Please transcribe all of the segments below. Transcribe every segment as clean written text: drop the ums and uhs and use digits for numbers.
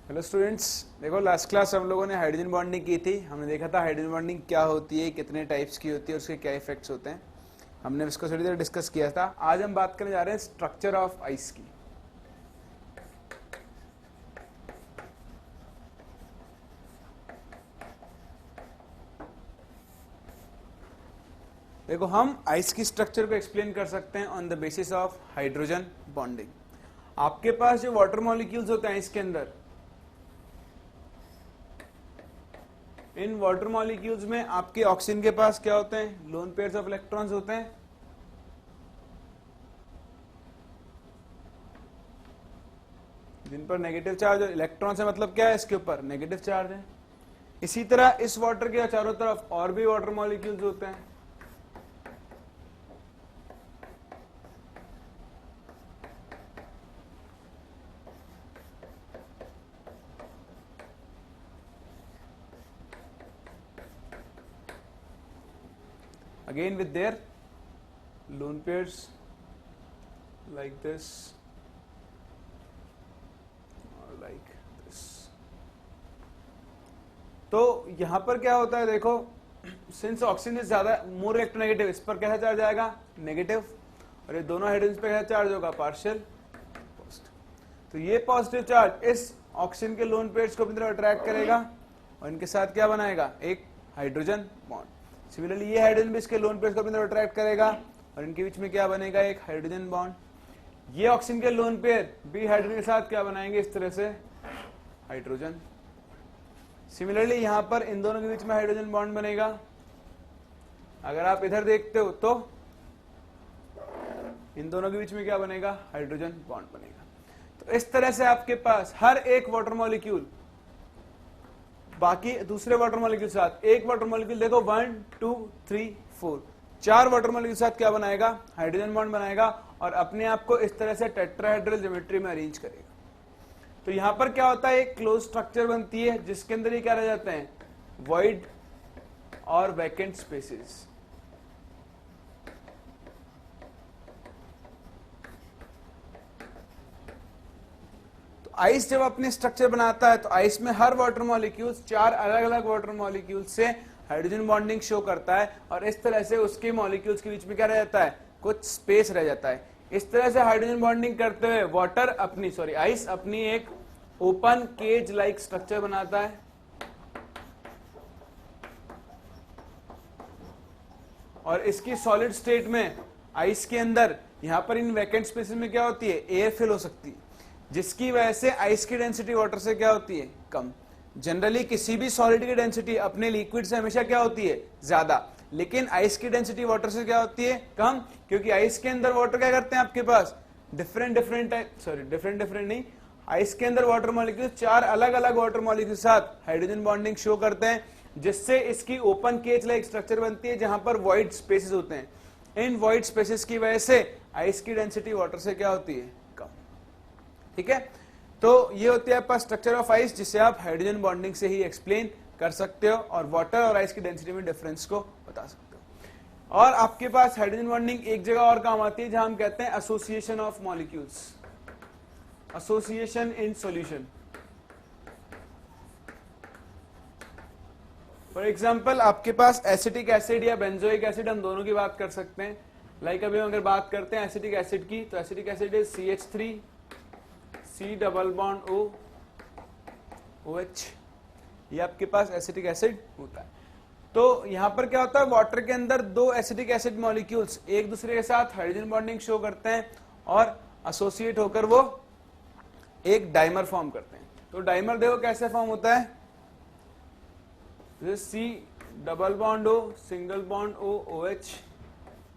Hello students, देखो last class हम लोगों ने हाइड्रोजन बॉन्डिंग की थी। हमने देखा था हाइड्रोजन बॉन्डिंग क्या होती है, कितने टाइप्स की होती है, उसके क्या इफेक्ट्स होते हैं। हमने इसको थोड़ी देर डिस्कस किया था। आज हम बात करने जा रहे हैं स्ट्रक्चर ऑफ आइस की। देखो, हम आइस की स्ट्रक्चर को एक्सप्लेन कर सकते हैं on the basis of hydrogen bonding. आपके पास जो वाटर मॉलिक्यूल्स होते हैं इसके अंदर, इन वाटर मॉलिक्यूल्स में आपके ऑक्सीजन के पास क्या होते हैं? लोन पेयर्स ऑफ इलेक्ट्रॉन्स होते हैं, जिन पर नेगेटिव चार्ज। इलेक्ट्रॉन्स है मतलब क्या है? इसके ऊपर नेगेटिव चार्ज है। इसी तरह इस वाटर के चारों तरफ और भी वाटर मॉलिक्यूल्स होते हैं। Again with their lone pairs like this or like this. तो यहां पर क्या होता है? देखो, सिंस ऑक्सीजन इज ज्यादा मोर इलेक्ट्रोनेगेटिव, इस पर कैसा चार्ज आएगा? नेगेटिव। और ये दोनों हाइड्रोजन पे कैसा चार्ज होगा? Partial positive. तो ये पॉजिटिव चार्ज इस ऑक्सीजन के लोन पेयर्स को अपनी तरफ अट्रैक्ट करेगा और इनके साथ क्या बनाएगा? एक हाइड्रोजन बॉन्ड। सिमिलरली ये हाइड्रोजन भी इसके लोन पेयर्स को अपनी तरफ अट्रैक्ट करेगा और इनके बीच में क्या बनेगा? एक हाइड्रोजन बॉन्ड। ये ऑक्सीजन के लोन पेयर भी हाइड्रोजन के साथ क्या बनाएंगे? इस तरह से हाइड्रोजन। सिमिलरली यहां पर इन दोनों के बीच में हाइड्रोजन बॉन्ड बनेगा। अगर आप इधर देखते हो तो इन दोनों के बीच में क्या बनेगा? हाइड्रोजन बॉन्ड बनेगा। तो इस तरह से आपके पास हर एक वाटर मॉलिक्यूल बाकी दूसरे वाटर मॉलिक्यूल साथ, एक वाटर मॉलिक्यूल देखो 1 2 3 4 4 वाटर मॉलिक्यूल साथ क्या बनाएगा? हाइड्रोजन बॉन्ड बनाएगा और अपने आप को इस तरह से टेट्राहेड्रल ज्योमेट्री में अरेंज करेगा। तो यहां पर क्या होता है? एक क्लोज स्ट्रक्चर बनती है जिसके अंदर ये क्या रह जाते हैं? वॉइड और वैकेंट स्पेसेस। आइस जब अपने स्ट्रक्चर बनाता है तो आइस में हर वाटर मॉलिक्यूल 4 अलग अलग वाटर मॉलिक्यूल से हाइड्रोजन बॉन्डिंग शो करता है और इस तरह से उसके मॉलिक्यूल्स के बीच में क्या रह जाता है? कुछ स्पेस रह जाता है। इस तरह से हाइड्रोजन बॉन्डिंग करते हुए आइस अपनी एक ओपन केज लाइक स्ट्रक्चर बनाता है और इसकी सॉलिड स्टेट में आइस के अंदर यहां पर इन वैकेंट स्पेसेस में क्या होती है? एयर फिल हो सकती है, जिसकी वजह से आइस की डेंसिटी वाटर से क्या होती है? कम। जनरली किसी भी सॉलिड की डेंसिटी अपने लिक्विड से हमेशा क्या होती है? ज्यादा। लेकिन आइस की डेंसिटी वाटर से क्या होती है? कम, क्योंकि आइस के अंदर वाटर क्या करते हैं? आपके पास डिफरेंट नहीं, आइस के अंदर वाटर मॉलिक्यूल 4 अलग अलग वाटर मॉलिक्यूल साथ हाइड्रोजन बॉन्डिंग शो करते हैं, जिससे इसकी ओपन केज लाइक स्ट्रक्चर बनती है जहां पर वॉइड स्पेसेस होते हैं। इन वॉइड स्पेसेस की वजह से आइस की डेंसिटी वाटर से क्या होती है? ठीक है। तो ये होती है आपका स्ट्रक्चर ऑफ आइस, जिसे आप हाइड्रोजन बॉन्डिंग से ही एक्सप्लेन कर सकते हो और वाटर और आइस की डेंसिटी में डिफरेंस को बता सकते हो। और आपके पास हाइड्रोजन बॉन्डिंग एक जगह और काम आती है जहां हम कहते हैं association of molecules, association in solution. For example आपके पास एसिटिक एसिड या बेंजोइक एसिड, हम दोनों की बात कर सकते हैं। लाइक अभी हम अगर बात करते हैं एसिटिक एसिड की, तो acetic acid is CH3 C double bond O OH। ये आपके पास एसिटिक एसिड होता है। तो यहां पर क्या होता है? वाटर के अंदर 2 एसिटिक एसिड मॉलिक्यूल्स एक दूसरे के साथ हाइड्रोजन बॉन्डिंग शो करते हैं और एसोसिएट होकर वो एक डाइमर फॉर्म करते हैं। तो डाइमर देखो कैसे फॉर्म होता है? This C double bond O single bond O OH,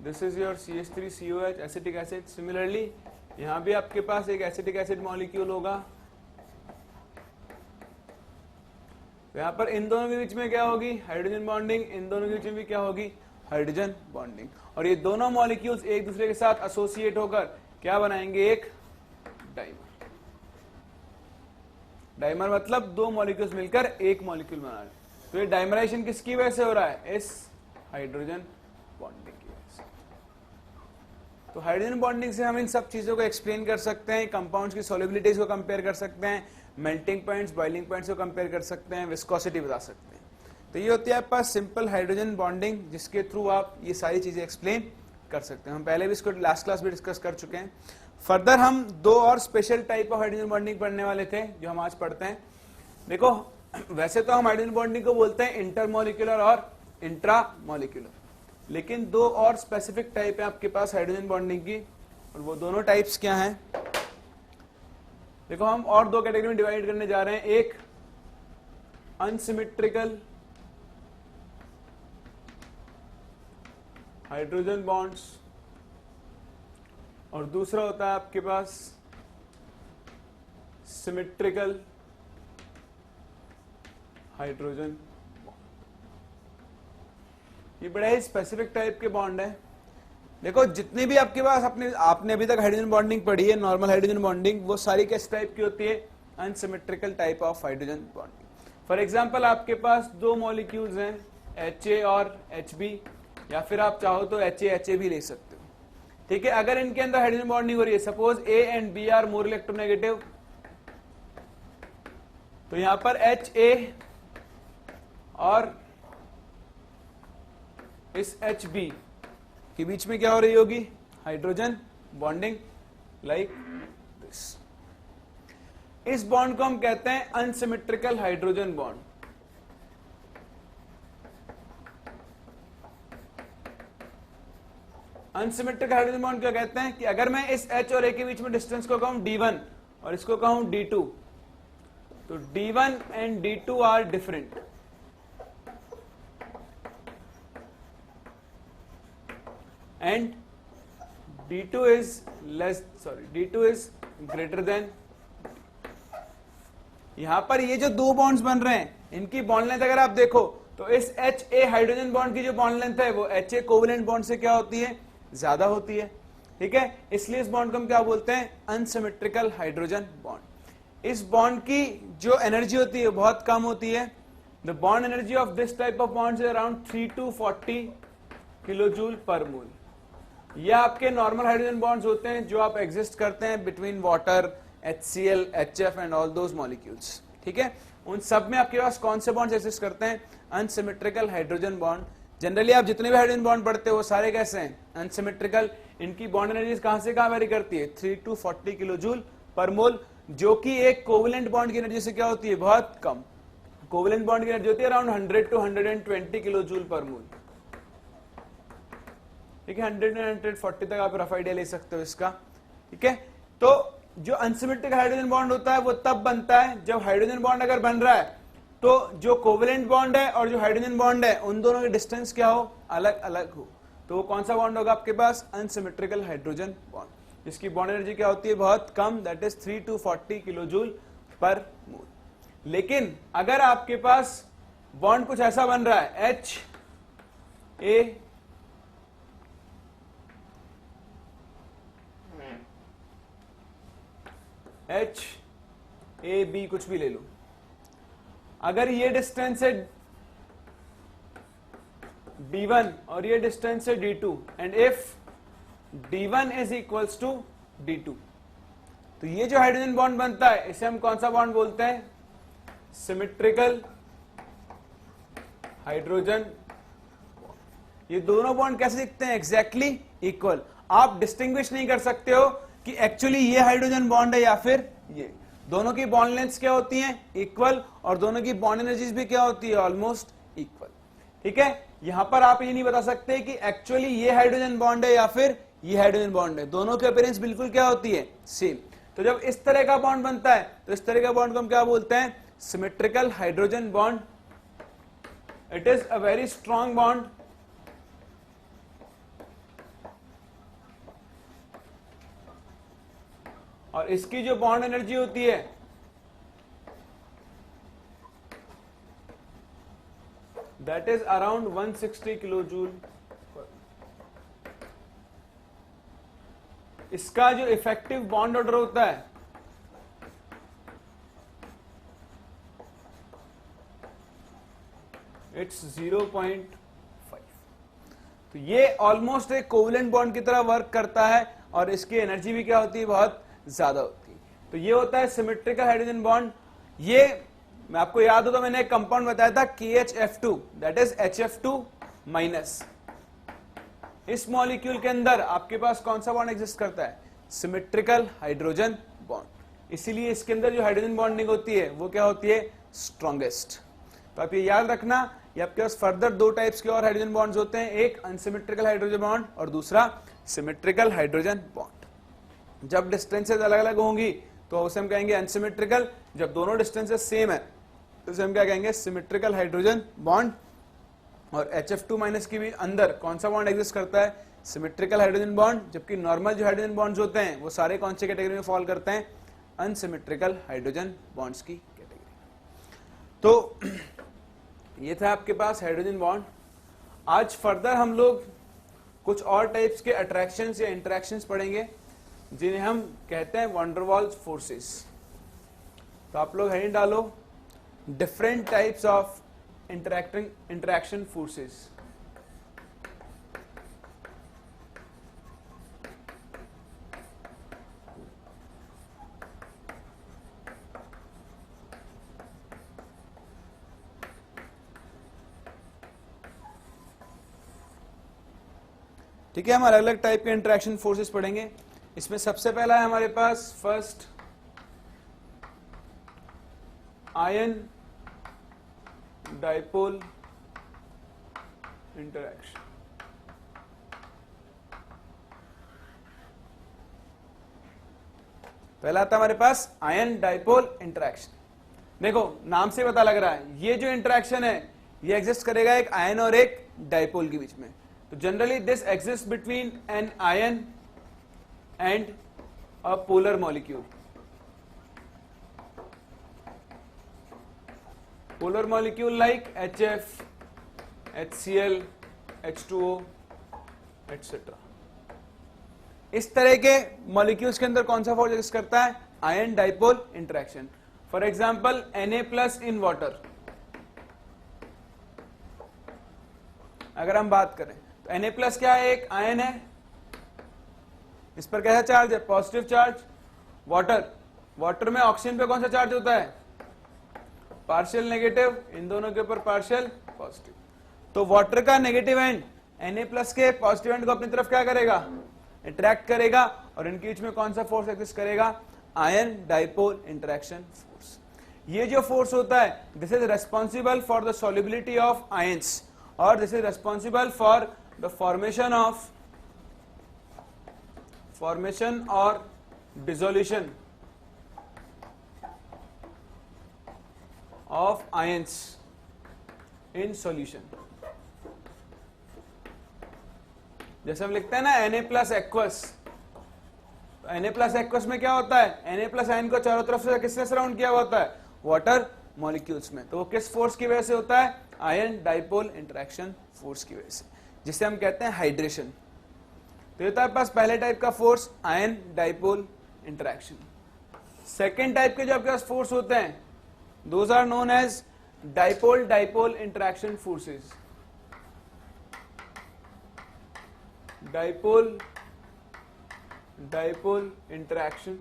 this is your CH3 COH acetic acid. Similarly यहां भी आपके पास एक एसिटिक एसिड मॉलिक्यूल होगा। यहां पर इन दोनों के बीच में क्या होगी? Hydrogen bonding. इन दोनों के बीच में भी क्या होगी? Hydrogen bonding. और ये दोनों मॉलिक्यूल्स एक दूसरे के साथ एसोसिएट होकर क्या बनाएंगे? एक डाइमर। डाइमर मतलब 2 मॉलिक्यूल्स मिलकर एक मॉलिक्यूल बना रहे। तो ये डाइमराइजेशन किसकी वजह से हो रहा है? इस हाइड्रोजन बॉन्डिंग की वजह से। तो हाइड्रोजन बॉन्डिंग से हम इन सब चीजों को एक्सप्लेन कर सकते हैं, कंपाउंड्स की सॉल्युबिलिटीज को कंपेयर कर सकते हैं, मेल्टिंग पॉइंट्स, बॉइलिंग पॉइंट्स को कंपेयर कर सकते हैं, विस्कोसिटी बता सकते हैं। तो ये होती है आपके पास सिंपल हाइड्रोजन बॉन्डिंग, जिसके थ्रू आप ये सारी चीजें एक्सप्लेन कर सकते हैं। हम पहले भी इसको लास्ट क्लास में डिस्कस कर चुके हैं। फर्दर हम दो और special type of hydrogen bonding पढ़ने वाले थे जो हम आज पढ़ते हैं। देखो वैसे तो हम हाइड्रोजन बॉन्डिंग को बोलते हैं इंटरमोलिकुलर और इंट्रामोलिकुलर, लेकिन दो और स्पेसिफिक टाइप है आपके पास हाइड्रोजन बॉन्डिंग की, और वो दोनों टाइप्स क्या हैं? देखो हम और दो कैटेगरी में डिवाइड करने जा रहे हैं, एक अनसिमेट्रिकल हाइड्रोजन बॉन्ड्स और दूसरा होता है आपके पास सिमेट्रिकल हाइड्रोजन। ये बड़ा ही स्पेसिफिक टाइप के बॉन्ड है। देखो जितनी भी आपके पास आपने अभी तक हाइड्रोजन बॉन्डिंग पढ़ी है, नॉर्मल हाइड्रोजन बॉन्डिंग, वो सारी किस टाइप की होती है? Unsymmetrical type of hydrogen bonding. For example आपके पास दो मॉलिक्यूल्स हैं HA और HB, या फिर आप चाहो तो HA भी ले सकते हो, ठीक है। अगर इनके अंदर हाइड्रोजन बॉन्डिंग हो रही है, suppose A and B are more electronegative, तो यहां पर HA और इस HB के बीच में क्या हो रही होगी? Hydrogen bonding, like this. इस बॉन्ड को हम कहते हैं unsymmetrical hydrogen bond. Unsymmetrical hydrogen bond क्या कहते हैं कि अगर मैं इस H और A के बीच में डिस्टेंस को कहूं D1 और इसको कहूं D2, तो D1 and D2 are different, and D2 is greater than। यहां पर ये जो दो बॉन्ड्स बन रहे हैं, इनकी बॉन्ड लेंथ अगर आप देखो तो इस HA हाइड्रोजन बॉन्ड की जो बॉन्ड लेंथ है वो HA कोवेलेंट बॉन्ड से क्या होती है? ज्यादा होती है, ठीक है। इसलिए इस बॉन्ड को हम क्या बोलते हैं? Unsymmetrical hydrogen bond. इस बॉन्ड की जो एनर्जी होती है बहुत कम होती है। The bond energy of this type of bonds is around 3 to 40 kilojoule पर मोल। ये आपके नॉर्मल हाइड्रोजन बॉन्ड्स होते हैं जो आप एग्जिस्ट करते हैं between water, HCl, HF and all those molecules, ठीक है। उन सब में आपके पास कौन से बॉन्ड्स एग्जिस्ट करते हैं? Unsymmetrical hydrogen bond. जनरली आप जितने भी हाइड्रोजन बॉन्ड पढ़ते हो वो सारे कैसे हैं? अनसिमेट्रिकल। इनकी बॉन्ड एनर्जी कहां से कहां वेरी करती है? 3 to 40 किलोजूल पर मोल, जो कि एक कोवेलेंट बॉन्ड की एनर्जी से क्या होती है? बहुत कम। कोवेलेंट बॉन्ड की एनर्जी होती है अराउंड 100 to 120 किलोजूल पर मोल, ठीक है। 100 and 140 तक आप रफ आइडिया ले सकते हो इसका, ठीक है। तो जो अनसिमेट्रिक हाइड्रोजन बॉन्ड होता है वो तब बनता है जब हाइड्रोजन बॉन्ड अगर बन रहा है तो जो कोवेलेंट बॉन्ड है और जो हाइड्रोजन बॉन्ड है उन दोनों की डिस्टेंस क्या हो? अलग अलग हो। तो वो कौन सा बॉन्ड होगा आपके पास? अनसिमेट्रिकल हाइड्रोजन बॉन्ड, जिसकी बॉन्ड एनर्जी क्या होती है? बहुत कम, दैट इज 3 to 40 किलोजूल पर मोल। लेकिन अगर आपके पास बॉन्ड कुछ ऐसा बन रहा है HA HAB कुछ भी ले लो, अगर ये डिस्टेंस है D1 और ये डिस्टेंस है D2, and if D1 is equals to D2, तो ये जो हाइड्रोजन बॉन्ड बनता है इसे हम कौन सा बॉन्ड बोलते हैं? Symmetrical hydrogen. ये दोनों बॉन्ड कैसे दिखते हैं? Exactly equal. आप डिस्टिंग्विश नहीं कर सकते हो कि एक्चुअली ये हाइड्रोजन बॉन्ड है या फिर ये। दोनों की बॉन्ड लेंथ्स क्या होती हैं? इक्वल, और दोनों की बॉन्ड एनर्जीज भी क्या होती है? ऑलमोस्ट इक्वल, ठीक है। यहां पर आप ये नहीं बता सकते कि एक्चुअली ये हाइड्रोजन बॉन्ड है या फिर ये हाइड्रोजन बॉन्ड है। दोनों की अपीयरेंस बिल्कुल क्या होती है? सेम। तो जब इस तरह का बॉन्ड बनता है तो इस तरह का बॉन्ड को हम क्या बोलते हैं? Symmetrical hydrogen bond. It is a very strong bond, और इसकी जो बॉन्ड एनर्जी होती है दैट इज अराउंड 160 किलोजूल। इसका जो इफेक्टिव बॉन्ड ऑर्डर होता है इट्स 0.5। तो ये ऑलमोस्ट एक कोवेलेंट बॉन्ड की तरह वर्क करता है और इसकी एनर्जी भी क्या होती है, बहुत ज्यादा होती है। तो ये होता है सिमेट्रिकल हाइड्रोजन बॉन्ड। ये मैं आपको याद हो तो मैंने एक कंपाउंड बताया था KHF2, that is HF2 minus. इस मॉलिक्यूल के अंदर आपके पास कौन सा बॉन्ड एग्जिस्ट करता है, सिमेट्रिकल हाइड्रोजन बॉन्ड। इसीलिए इसके अंदर जो हाइड्रोजन बॉन्डिंग होती है वो क्या होती है, स्ट्रॉन्गेस्ट। तो आप ये याद रखना, ये आपके पास फर्दर दो टाइप्स के और हाइड्रोजन बॉन्ड्स होते हैं, एक अनसिमेट्रिकल हाइड्रोजन बॉन्ड और दूसरा सिमेट्रिकल हाइड्रोजन बॉन्ड। जब डिस्टेंसेस अलग अलग होंगी तो उसे हम कहेंगे अनसिमेट्रिकल, जब दोनों डिस्टेंसेस सेम है तो उसे हम क्या कहेंगे, सिमेट्रिकल हाइड्रोजन बॉन्ड। और HF2 माइनस की भी अंदर कौन सा बॉन्ड एग्जिस्ट करता है, सिमेट्रिकल हाइड्रोजन बॉन्ड, जबकि नॉर्मल जो हाइड्रोजन बॉन्ड्स होते हैं वो सारे कौन से कैटेगरी में फॉल करते हैं, अनसिमेट्रिकल हाइड्रोजन बॉन्ड्स की कैटेगरी। तो ये था आपके पास हाइड्रोजन बॉन्ड। आज फर्दर हम लोग कुछ और टाइप्स के अट्रैक्शंस या इंटरेक्शंस पढ़ेंगे जिन्हें हम कहते हैं वैन डर वाल्स फोर्सेस। तो आप लोग हेडिंग डालो, different types of interaction forces. ठीक है, हम अलग अलग टाइप के इंटरैक्शन फोर्सेस पढ़ेंगे। इसमें सबसे पहला है हमारे पास फर्स्ट आयन डाइपोल इंटरैक्शन। पहला आता है हमारे पास आयन डाइपोल इंटरैक्शन। देखो नाम से पता लग रहा है ये जो इंटरैक्शन है ये एग्जिस्ट करेगा एक आयन और एक डाइपोल के बीच में। तो generally this exist between an ion and a polar molecule. Polar molecule like HF, HCl, H2O etcetera. इस तरह के मॉलिक्यूल्स के अंदर कौन सा फोर्स एग्जिस्ट करता है, ion dipole interaction. For example Na+ in water. अगर हम बात करें तो Na+ क्या है, एक आयन है, इस पर कैसा चार्ज है, पॉजिटिव चार्ज। वाटर में ऑक्सीजन पे कौन सा चार्ज होता है, पार्शियल नेगेटिव, इन दोनों के ऊपर पार्शियल पॉजिटिव। तो वाटर का नेगेटिव एंड Na+ के पॉजिटिव एंड को अपनी तरफ क्या करेगा, अट्रैक्ट करेगा, और इनके बीच में कौन सा फोर्स एग्जिस्ट करेगा, आयन डाइपोल इंटरैक्शन फोर्स। ये जो फोर्स होता है this is responsible for the solubility of ions और this is responsible for the formation और dissolution of ions in solution। जैसे हम लिखते हैं ना Na+ एक्वस, तो Na+ एक्वस में क्या होता है, Na+ आयन को चारों तरफ से किसने सराउंड किया हुआ होता है, वाटर मॉलिक्यूल्स में। तो वो किस फोर्स की वजह से होता है, आयन डाइपोल इंटरैक्शन फोर्स की वजह से, जिसे हम कहते हैं हाइड्रेशन। तो ये था आपके पास पहले टाइप का force, ion dipole interaction. Second type के जो आपके पास फोर्स होते हैं those are known as dipole interaction forces। dipole interaction।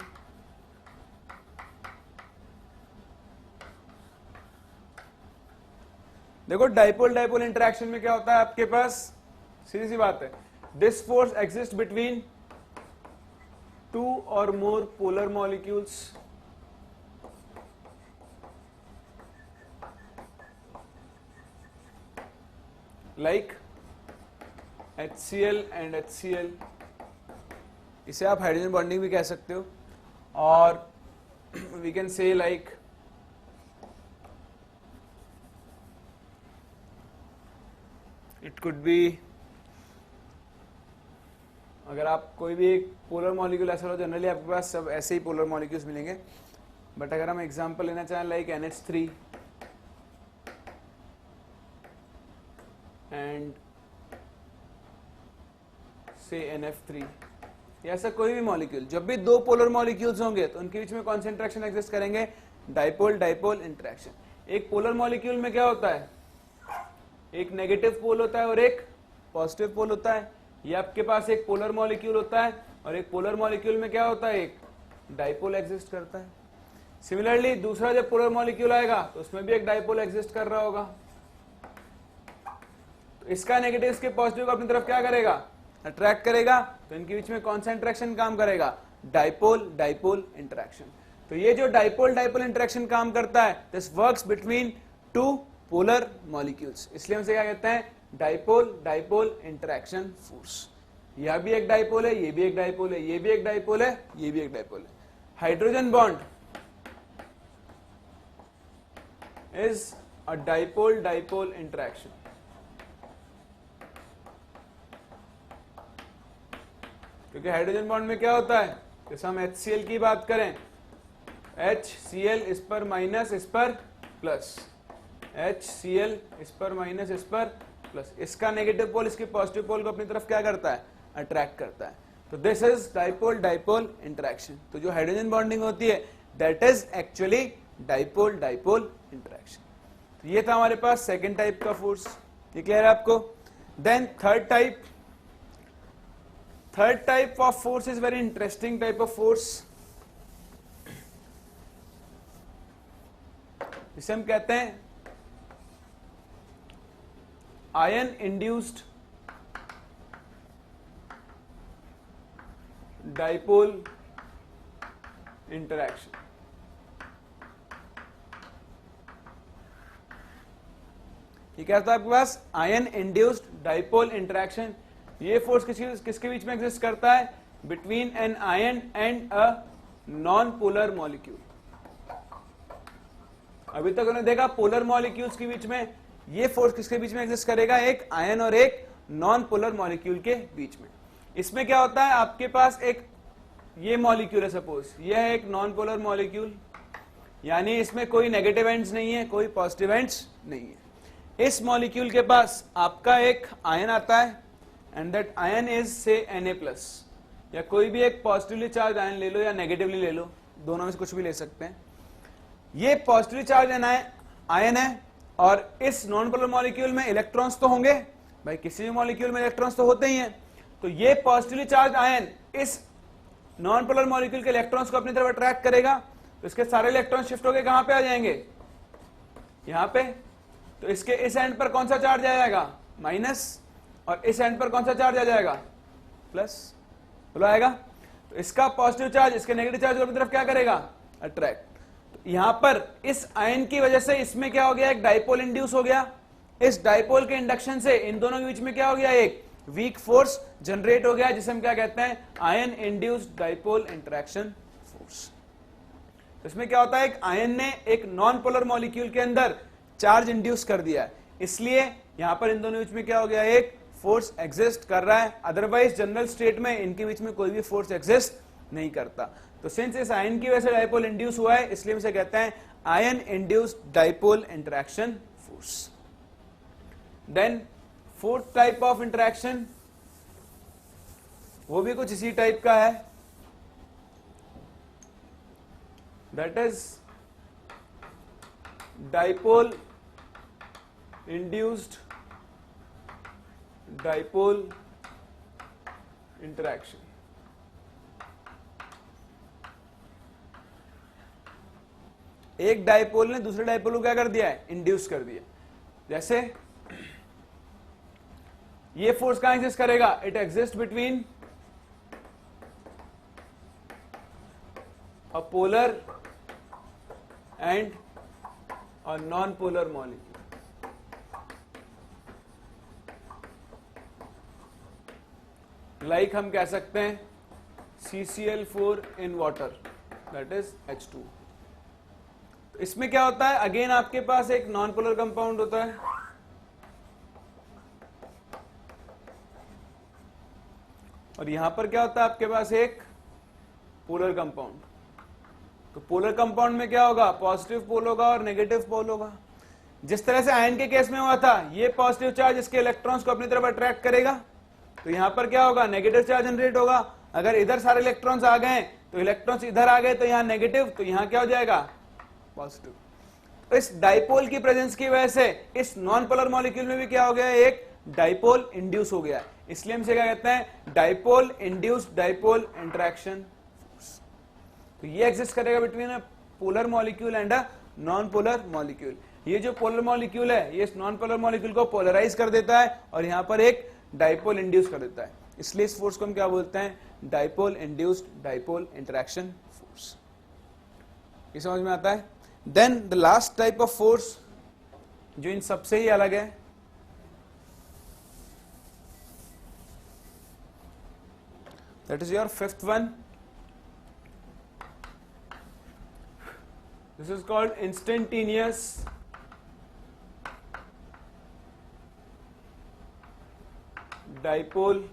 देखो डाइपोल इंटरैक्शन में क्या होता है आपके पास, सीधी सी बात है, this force exist between two और more polar molecules like HCl and HCl। इसे आप हाइड्रोजन बॉन्डिंग भी कह सकते हो, और we can say like it could be, अगर आप कोई भी एक पोलर मॉलिक्यूल ऐसा हो, जनरली आपके पास सब ऐसे ही पोलर मॉलिक्यूल्स मिलेंगे, बट अगर हम एग्जांपल लेना चाहें लाइक NH3 एंड से NF3, ऐसा कोई भी मॉलिक्यूल, जब भी दो पोलर मॉलिक्यूल्स होंगे तो उनके बीच में कौन सा इंटरेक्शन एग्जिस्ट करेंगे, डाइपोल इंटरेक्शन। एक पोलर मॉलिक्यूल में क्या होता है, एक नेगेटिव पोल होता है और एक पॉजिटिव पोल होता है, ये आपके पास एक पोलर मॉलिक्यूल होता है, और एक पोलर मॉलिक्यूल में क्या होता है, एक डाइपोल एग्जिस्ट करता है। सिमिलरली दूसरा जब पोलर मॉलिक्यूल आएगा तो उसमें भी एक डाइपोल एग्जिस्ट कर रहा होगा, तो इसका नेगेटिव इसके पॉजिटिव को अपनी तरफ क्या करेगा, अट्रैक्ट करेगा, तो इनके बीच में कौन सा इंटरेक्शन काम करेगा, डाइपोल डाइपोल इंटरेक्शन। तो ये जो डाइपोल डाइपोल इंटरेक्शन काम करता है, this works between two polar molecules, इसलिए हम इसे क्या कहते हैं, डाइपोल डाइपोल इंटरेक्शन फोर्स। यह भी एक डाइपोल है, ये भी एक डाइपोल है, ये भी एक डाइपोल है, ये भी एक डाइपोल है। Hydrogen bond is a dipole dipole interaction. क्योंकि हाइड्रोजन बॉन्ड में क्या होता है, जैसे हम HCl की बात करें, HCl इस पर माइनस इस पर प्लस, HCl इस पर माइनस इस पर प्लस, इसका नेगेटिव पोल इसके पॉजिटिव पोल को अपनी तरफ क्या करता है, अट्रैक्ट करता है। तो this is dipole dipole interaction. तो जो हाइड्रोजन बॉन्डिंग होती है that is actually dipole dipole interaction. तो ये था हमारे पास सेकेंड टाइप का फोर्स, ये क्लियर है आपको। Then third type of force is very interesting type of force, जिसे हम कहते हैं आयन इंड्यूस्ड डाइपोल इंटरेक्शन। ये क्या था आपके पास, आयन इंड्यूस्ड डाइपोल इंटरेक्शन। ये फोर्स किसके बीच में एग्जिस्ट करता है, between an ion and a non polar molecule. अभी तक उन्होंने देखा पोलर मॉलिक्यूल्स के बीच में, ये फोर्स किसके बीच में एग्जिस्ट करेगा, एक आयन और एक नॉन पोलर मॉलिक्यूल के बीच में। इसमें क्या होता है, आपके पास एक ये मॉलिक्यूल है, सपोज ये है एक नॉन पोलर मॉलिक्यूल, यानी इसमें कोई नेगेटिव एंड्स नहीं है, कोई पॉजिटिव एंड्स नहीं है। इस मॉलिक्यूल के पास आपका एक आयन आता है एंड दैट आयन इज से Na+, या कोई भी एक पॉजिटिवली चार्ज आयन ले लो या नेगेटिवली ले लो, दोनों में से कुछ भी ले सकते हैं। ये पॉजिटिवली चार्ज आयन है, और इस नॉन पोलर मॉलिक्यूल में इलेक्ट्रॉन्स तो होंगे भाई, किसी भी मॉलिक्यूल में इलेक्ट्रॉन्स तो होते ही हैं। तो ये पॉजिटिवली चार्ज आयन इस नॉन पोलर मॉलिक्यूल के इलेक्ट्रॉन्स को अपनी तरफ अट्रैक्ट करेगा, तो इसके सारे इलेक्ट्रॉन शिफ्ट होकर कहां पे आ जाएंगे, यहां पे। तो इसके इस एंड पर कौन सा चार्ज आ जाएगा, माइनस, और इस एंड पर कौन सा चार्ज आ जाएगा, प्लस, बोलो आएगा। तो इसका पॉजिटिव चार्ज इसके नेगेटिव चार्ज को अपनी तरफ क्या करेगा, अट्रैक्ट। तो यहां पर इस आयन की वजह से इसमें क्या हो गया, एक डाइपोल इंड्यूस हो गया। इस डाइपोल के इंडक्शन से इन दोनों के बीच में क्या हो गया, एक वीक फोर्स जनरेट हो गया, जिसे हम क्या कहते हैं, ion induced dipole interaction force. इसमें क्या होता है, एक आयन ने एक नॉन पोलर मॉलिक्यूल के अंदर चार्ज इंड्यूस कर दिया है, इसलिए यहां पर इन दोनों के बीच में क्या हो गया, एक फोर्स एग्जिस्ट कर रहा है। अदरवाइज जनरल स्टेट में इनके बीच में कोई भी फोर्स एग्जिस्ट नहीं करता। तो सिंस इस आयन की वजह से डाइपोल इंड्यूस हुआ है, इसलिए इसे कहते हैं ion induced dipole interaction force. Then fourth type of interaction, वो भी कुछ इसी टाइप का है, that is dipole induced dipole interaction. एक डाइपोल ने दूसरे डाइपोल को क्या कर दिया है, इंड्यूस कर दिया। जैसे ये फोर्स कहां एग्जिस्ट करेगा, it exist between a polar and a non polar molecule. Like हम कह सकते हैं CCl4 in water, that is H2। तो इसमें क्या होता है, अगेन आपके पास एक नॉन पोलर कंपाउंड होता है, और यहां पर क्या होता है, आपके पास एक पोलर कंपाउंड। तो पोलर कंपाउंड में क्या होगा, पॉजिटिव पोल होगा और नेगेटिव पोल होगा। जिस तरह से आयन के केस में हुआ था, ये पॉजिटिव चार्ज इसके इलेक्ट्रॉन्स को अपनी तरफ अट्रैक्ट करेगा, तो यहां पर क्या होगा, नेगेटिव चार्ज जनरेट होगा। अगर इधर सारे इलेक्ट्रॉन्स आ गए तो इलेक्ट्रॉन्स इधर आ गए, तो यहां नेगेटिव, तो यहां क्या हो जाएगा, पॉजिटिव। तो इस डाइपोल की प्रेजेंस की वजह से इस नॉन पोलर मॉलिक्यूल में भी क्या हो गया, एक डाइपोल इंड्यूस हो गया, इसलिए हम इसे क्या कहते हैं, dipole induced dipole interaction force. तो ये एग्जिस्ट करेगा between a polar molecule and a non polar molecule. ये जो पोलर मॉलिक्यूल है ये नॉन पोलर मॉलिक्यूल को पोलराइज कर देता है और यहां पर एक डाइपोल इंड्यूस कर देता है, इसलिए इस फोर्स को हम क्या बोलते हैं, dipole induced dipole interaction force. ये समझ में आता है। Then the last type of force जो इन सबसे ही अलग है, that is your fifth one, this is called instantaneous dipole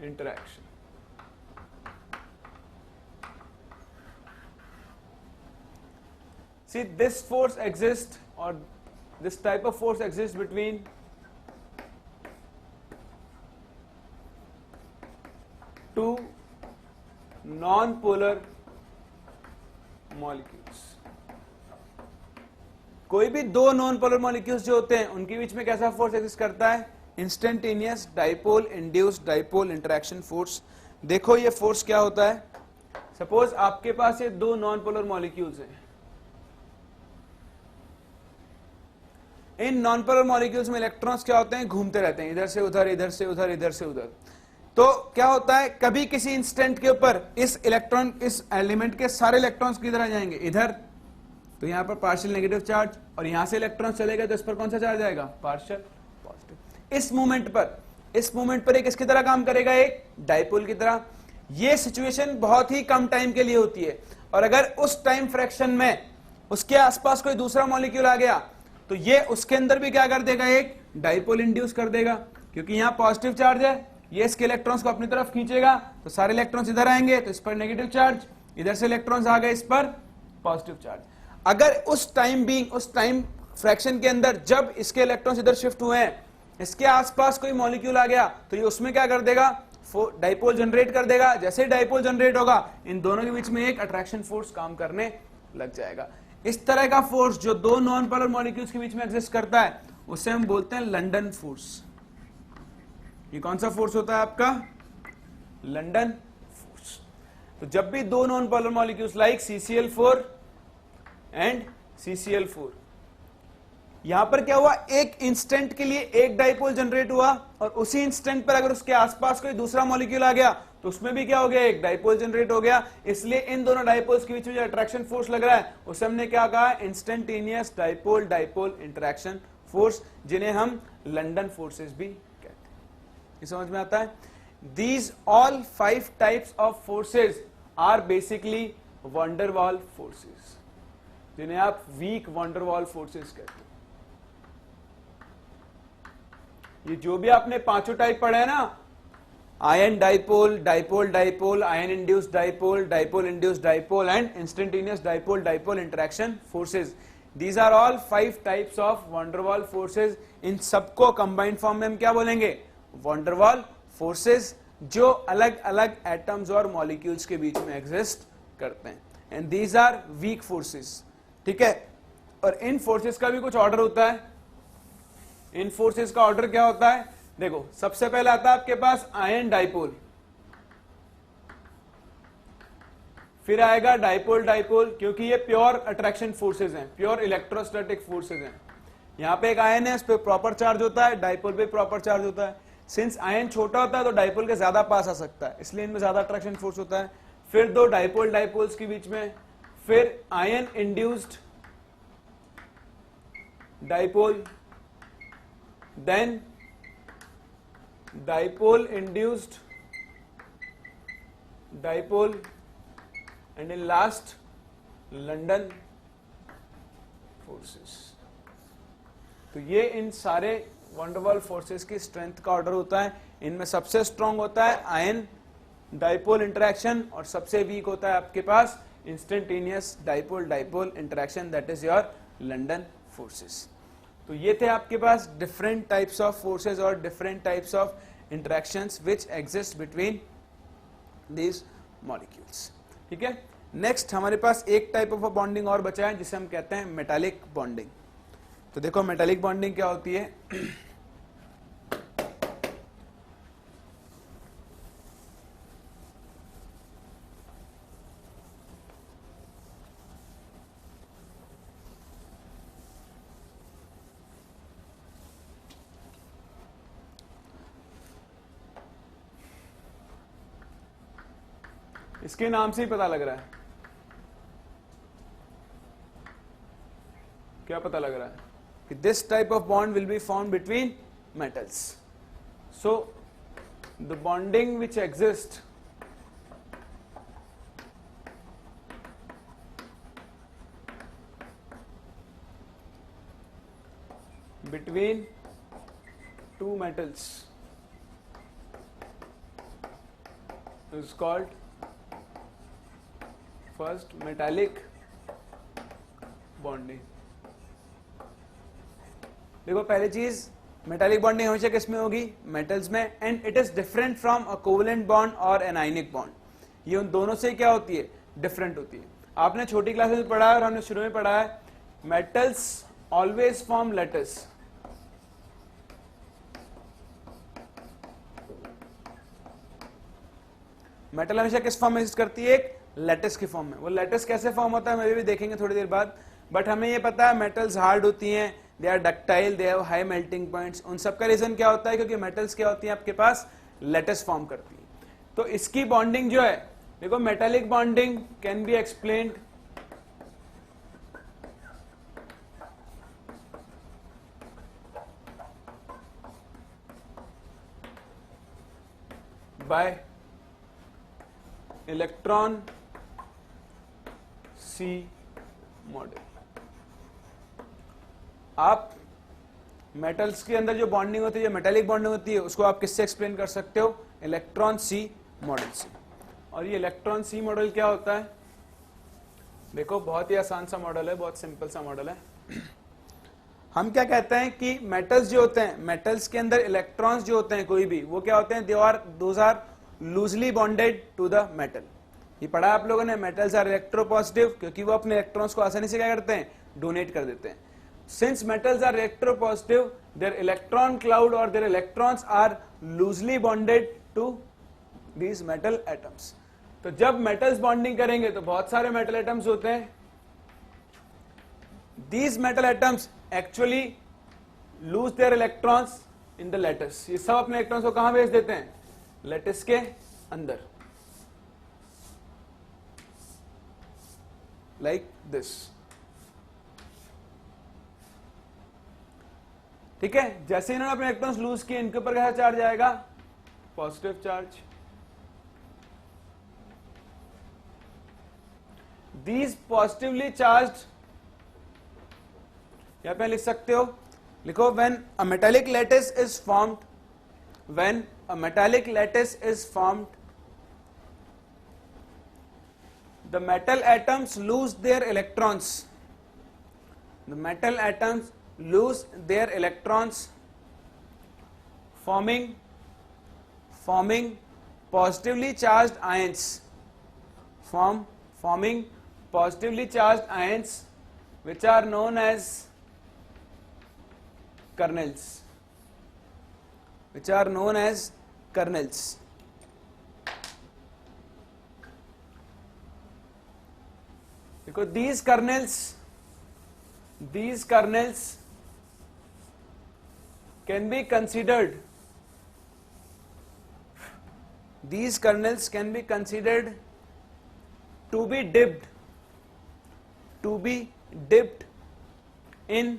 interaction. See, this force exists, or this type of force exists between two non-polar molecules. कोई भी दो non polar molecules जो होते हैं उनके बीच में कैसा फोर्स एग्जिस्ट करता है, instantaneous dipole induced dipole interaction force. देखो ये फोर्स क्या होता है, सपोज आपके पास ये दो नॉन पोलर मॉलिक्यूल्स हैं, इन नॉन पोलर मॉलिक्यूल्स में इलेक्ट्रॉन्स क्या होते हैं, घूमते रहते हैं, इधर से उधर, इधर से उधर, इधर से उधर। तो क्या होता है, कभी किसी इंस्टेंट के ऊपर इस इलेक्ट्रॉन, इस एलिमेंट के सारे इलेक्ट्रॉन्स किधर आ जाएंगे, इधर, तो यहां पर पार्शियल नेगेटिव चार्ज, और यहां से इलेक्ट्रॉन चलेगा तो इस पर कौन सा चार्ज आएगा, पार्शियल पॉजिटिव। इस मोमेंट पर एक किसकी तरह काम करेगा, एक डाइपोल की तरह। यह सिचुएशन बहुत ही कम टाइम के लिए होती है, और अगर उस टाइम फ्रैक्शन में उसके आसपास कोई दूसरा मॉलिक्यूल आ गया तो ये उसके अंदर भी क्या कर देगा, एक डाइपोल इंड्यूस कर देगा, क्योंकि यहां पॉजिटिव चार्ज है, ये इसके इलेक्ट्रॉन्स को अपनी तरफ खींचेगा तो सारे इलेक्ट्रॉन्स इधर आएंगे, तो इस पर नेगेटिव चार्ज, इधर से इलेक्ट्रॉन्स आ गए, इस पर पॉजिटिव चार्ज। अगर उस टाइम फ्रैक्शन के अंदर जब इसके इलेक्ट्रॉन्स इधर शिफ्ट हुए हैं, इसके आसपास कोई मॉलिक्यूल आ गया तो ये उसमें क्या कर देगा, डाइपोल जनरेट कर देगा। जैसे ही डाइपोल जनरेट होगा इन दोनों के बीच में एक अट्रैक्शन फोर्स काम करने लग जाएगा। इस तरह का फोर्स जो दो नॉन पोलर मॉलिक्यूल्स के बीच में एग्जिस्ट करता है उसे हम बोलते हैं लंडन फोर्स। ये कौन सा फोर्स होता है आपका, लंडन फोर्स। तो जब भी दो non polar molecules like CCl4 and CCl4, यहां पर क्या हुआ, एक इंस्टेंट के लिए एक डाइपोल जनरेट हुआ, और उसी इंस्टेंट पर अगर उसके आसपास कोई दूसरा मॉलिक्यूल आ गया तो उसमें भी क्या हो गया, एक डाइपोल जनरेट हो गया। इसलिए इन दोनों डाइपोल्स के बीच में जो अट्रैक्शन फोर्स लग रहा है उसे हमने क्या कहा, instantaneous dipole dipole interaction force, जिन्हें हम लंडन फोर्सेस भी कहते हैं। ये समझ में आता है। These all 5 types of forces are basically van der Waals forces, जिन्हें आप week van der Waals forces कहते हैं। ये जो भी आपने पांचों टाइप पढ़े हैं ना, ion dipole, dipole dipole, ion induced dipole, dipole induced dipole and instantaneous dipole dipole interaction forces, these are all 5 types of van der Waals forces. इन सबको कंबाइंड फॉर्म में हम क्या बोलेंगे, वैन डर वाल फोर्सेस, जो अलग अलग atoms और molecules के बीच में एग्जिस्ट करते हैं, and these are weak forces. ठीक है, और इन फोर्सेस का भी कुछ ऑर्डर होता है। इन फोर्सेस का ऑर्डर क्या होता है, देखो सबसे पहले आता है आपके पास आयन डाइपोल, फिर आएगा डाइपोल डाइपोल, क्योंकि ये प्योर अट्रैक्शन फोर्सेस हैं, प्योर इलेक्ट्रोस्टैटिक फोर्सेस हैं। यहां पे एक आयन है, उस पर प्रॉपर चार्ज होता है, डाइपोल पे प्रॉपर चार्ज होता है। सिंस आयन छोटा होता है तो डाइपोल के ज्यादा पास आ सकता है, इसलिए इनमें ज्यादा अट्रैक्शन फोर्स होता है। फिर दो डाइपोल डाइपोल्स के बीच में, फिर ion induced dipole, then dipole induced dipole, and in last London forces. तो ये इन सारे वैन डर वाल फोर्सेस की स्ट्रेंथ का ऑर्डर होता है। इनमें सबसे स्ट्रांग होता है आयन डाइपोल इंटरेक्शन, और सबसे वीक होता है आपके पास instantaneous dipole dipole interaction, that is your London forces. तो ये थे आपके पास डिफरेंट टाइप्स ऑफ फोर्सेस और different types of interactions which exist between these molecules. ठीक है, नेक्स्ट हमारे पास एक टाइप ऑफ बॉन्डिंग और बचा है जिसे हम कहते हैं मेटालिक बॉन्डिंग। तो देखो मेटालिक बॉन्डिंग क्या होती है, इसके नाम से ही पता लग रहा है, क्या पता लग रहा है कि this type of bond will be found between metals. So the bonding which exist between two metals is called first metallic bonding. देखो पहली चीज मेटालिक बॉन्डिंग हमेशा किसमें होगी, मेटल्स में, and it is different from a covalent bond और anionic bond. ये उन दोनों से क्या होती है, डिफरेंट होती है. आपने छोटी क्लासेस में पढ़ा है और हमने शुरू में पढ़ा है metals always form lattice. Metal हमेशा किस फॉर्म में एग्जिस्ट करती है, एक लेटिस की फॉर्म में. वो लेटिस कैसे फॉर्म होता है मैं भी देखेंगे थोड़ी देर बाद, बट हमें ये पता है मेटल्स हार्ड होती हैं, they are ductile, they have high melting points. उन सब का रीजन क्या होता है, क्योंकि मेटल्स क्या होती हैं आपके पास, लेटिस फॉर्म करती है. तो इसकी बॉन्डिंग जो है, देखो metallic bonding can be explained by electron sea model. आप मेटल्स के अंदर जो बॉन्डिंग होती है, जो मेटालिक बॉन्डिंग होती है, उसको आप किससे एक्सप्लेन कर सकते हो, इलेक्ट्रॉन सी मॉडल से. और ये इलेक्ट्रॉन सी मॉडल क्या होता है, देखो बहुत ही आसान सा मॉडल है, बहुत सिंपल सा मॉडल है. हम क्या कहते हैं कि मेटल्स जो होते हैं, मेटल्स के अंदर इलेक्ट्रॉन्स जो होते हैं कोई भी, वो क्या होते हैं, those are loosely bonded to the metal. ये पढ़ा आप लोगों ने, मेटल्स आर इलेक्ट्रोपॉजिटिव, क्योंकि वो अपने इलेक्ट्रॉन्स को आसानी से क्या करते हैं, डोनेट कर देते हैं. Since metals are electropositive, their electron cloud or their electrons are loosely bonded to these metal atoms. तो जब metals bonding करेंगे तो बहुत सारे metal atoms होते हैं. These metal atoms actually lose their electrons in the lattice. ये सब अपने electrons को कहाँ भेज देते हैं, lattice के अंदर, like this. ठीक है, जैसे इन्होंने अपने इलेक्ट्रॉन्स लूज किए, इनके ऊपर कैसा चार्ज आएगा, positive charge. These positively charged, यहां पे लिख सकते हो, लिखो when a metallic lattice is formed, when a metallic lattice is formed, the metal atoms lose their electrons, the metal atoms lose their electrons, forming positively charged ions, forming positively charged ions which are known as kernels, which are known as kernels. Because these kernels can be considered, these kernels can be considered to be dipped in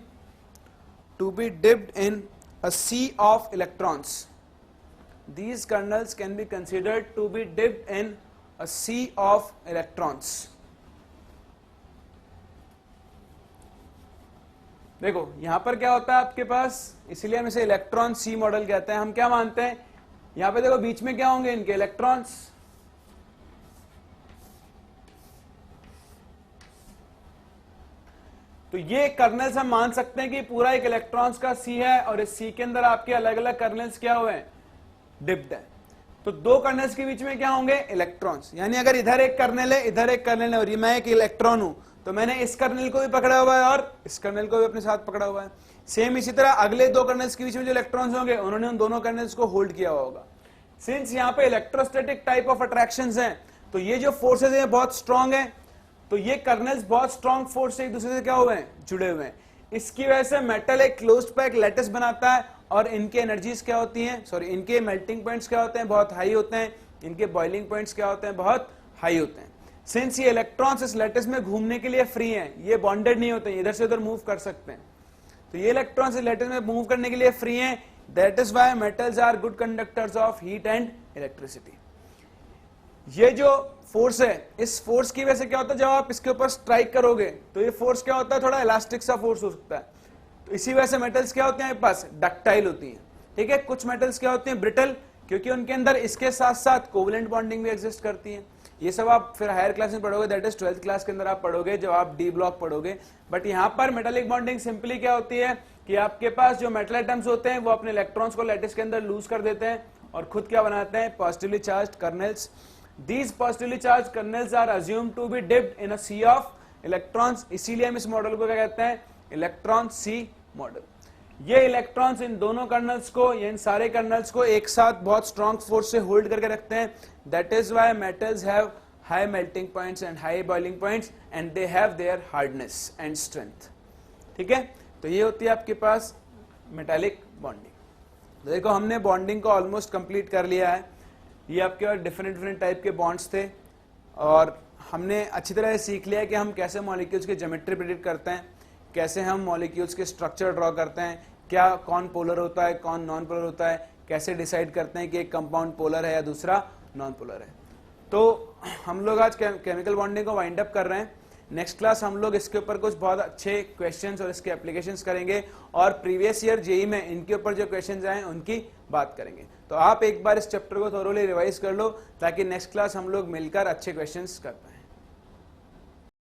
a sea of electrons. These kernels can be considered to be dipped in a sea of electrons. देखो यहां पर क्या होता है आपके पास, इसीलिए हम इसे इलेक्ट्रॉन सी मॉडल कहते हैं. हम क्या मानते हैं, यहां पे देखो बीच में क्या होंगे, इनके इलेक्ट्रॉन्स. तो ये कर्नल्स हम मान सकते हैं कि पूरा एक इलेक्ट्रॉन्स का सी है, और इस सी के अंदर आपके अलग अलग कर्नल्स क्या हुए हैं, डिप्ड है. तो दो कर्नल्स के बीच में क्या होंगे, इलेक्ट्रॉन्स. यानी अगर इधर एक कर्नल है, इधर एक कर्नल है, और ये मैं एक इलेक्ट्रॉन हूं, तो मैंने इस कर्नेल को भी पकड़ा हुआ है और इस कर्नेल को भी अपने साथ पकड़ा हुआ है। सेम इसी तरह अगले दो कर्नेल्स के बीच में जो इलेक्ट्रॉन्स होंगे उन्होंने उन दोनों कर्नेल्स को होल्ड किया हुआ होगा। सिंस यहाँ पे इलेक्ट्रोस्टैटिक टाइप ऑफ अट्रैक्शंस हैं, तो ये जो फोर्सेज हैं बहुत स्ट्रांग हैं, तो ये कर्नेल्स बहुत स्ट्रांग फोर्स से एक दूसरे से क्या हुए हैं, जुड़े हुए हैं। इसकी वजह से मेटल एक क्लोज्ड पैक लैटिस बनाता है और इनके एनर्जीज क्या होती हैं, सॉरी इनके मेल्टिंग पॉइंट्स क्या होते हैं, बहुत हाई होते हैं, इनके बॉइलिंग पॉइंट्स क्या होते हैं, बहुत हाई होते हैं। सिंस ये इलेक्ट्रॉन्स इस लैटिस में घूमने के लिए फ्री हैं, ये बॉन्डेड नहीं होते हैं, इधर से उधर मूव कर सकते हैं, तो ये इलेक्ट्रॉन्स इस लैटिस में मूव करने के लिए फ्री हैं। That is why metals are good conductors of heat and electricity. ये जो फोर्स है, इस फोर्स की वजह से क्या होता है, जब आप इसके ऊपर स्ट्राइक करोगे तो ये फोर्स क्या होता है, थोड़ा इलास्टिक सा फोर्स हो सकता है। तो इसी वजह से मेटल्स क्या होते हैं आपके पास, डक्टाइल होती हैं। ठीक है, कुछ मेटल्स क्या होते हैं, ब्रिटल, क्योंकि उनके अंदर इसके साथ साथ कोवलेंट बॉन्डिंग भी एग्जिस्ट करती है। ये सब आप फिर हायर क्लास में पढ़ोगे, दैट इज 12th क्लास के अंदर आप पढ़ोगे जब आप डी ब्लॉक पढ़ोगे। बट यहाँ पर मेटालिक बॉन्डिंग सिंपली क्या होती है कि आपके पास जो मेटल एटम्स होते हैं वो अपने इलेक्ट्रॉन्स को लैटिस के अंदर लूज कर देते हैं और खुद क्या बनाते हैं, positively charged kernels. These positively charged kernels are assumed to be dipped in a sea of electrons, इसीलिए हम इस मॉडल को क्या कहते हैं, इलेक्ट्रॉन सी मॉडल। ये इलेक्ट्रॉन्स इन दोनों कर्नल्स को, इन सारे कर्नल्स को एक साथ बहुत स्ट्रॉन्ग फोर्स से होल्ड करके रखते हैं। That is why metals have high melting points and high boiling points and they have their hardness and strength. ठीक है, तो ये होती है आपके पास मेटालिक बॉन्डिंग। तो देखो हमने बॉन्डिंग को ऑलमोस्ट कंप्लीट कर लिया है। ये आपके पास डिफरेंट टाइप के बॉन्ड्स थे और हमने अच्छी तरह से सीख लिया कि हम कैसे मॉलिक्यूल्स की ज्योमेट्री प्रेडिक्ट करते हैं, कैसे हम मॉलिक्यूल्स के स्ट्रक्चर ड्रॉ करते हैं, क्या कौन पोलर होता है, कौन नॉन पोलर होता है, कैसे डिसाइड करते हैं कि एक कंपाउंड पोलर है या दूसरा नॉन पोलर है। तो हम लोग आज केमिकल बॉन्डिंग को वाइंड अप कर रहे हैं। नेक्स्ट क्लास हम लोग इसके ऊपर कुछ बहुत अच्छे क्वेश्चंस और इसके एप्लीकेशंस करेंगे और प्रीवियस ईयर जेईई में इनके ऊपर जो क्वेश्चंस आए उनकी बात करेंगे। तो आप एक बार इस चैप्टर को थोरोली रिवाइज कर लो ताकि नेक्स्ट क्लास हम लोग मिलकर अच्छे क्वेश्चंस कर पाए।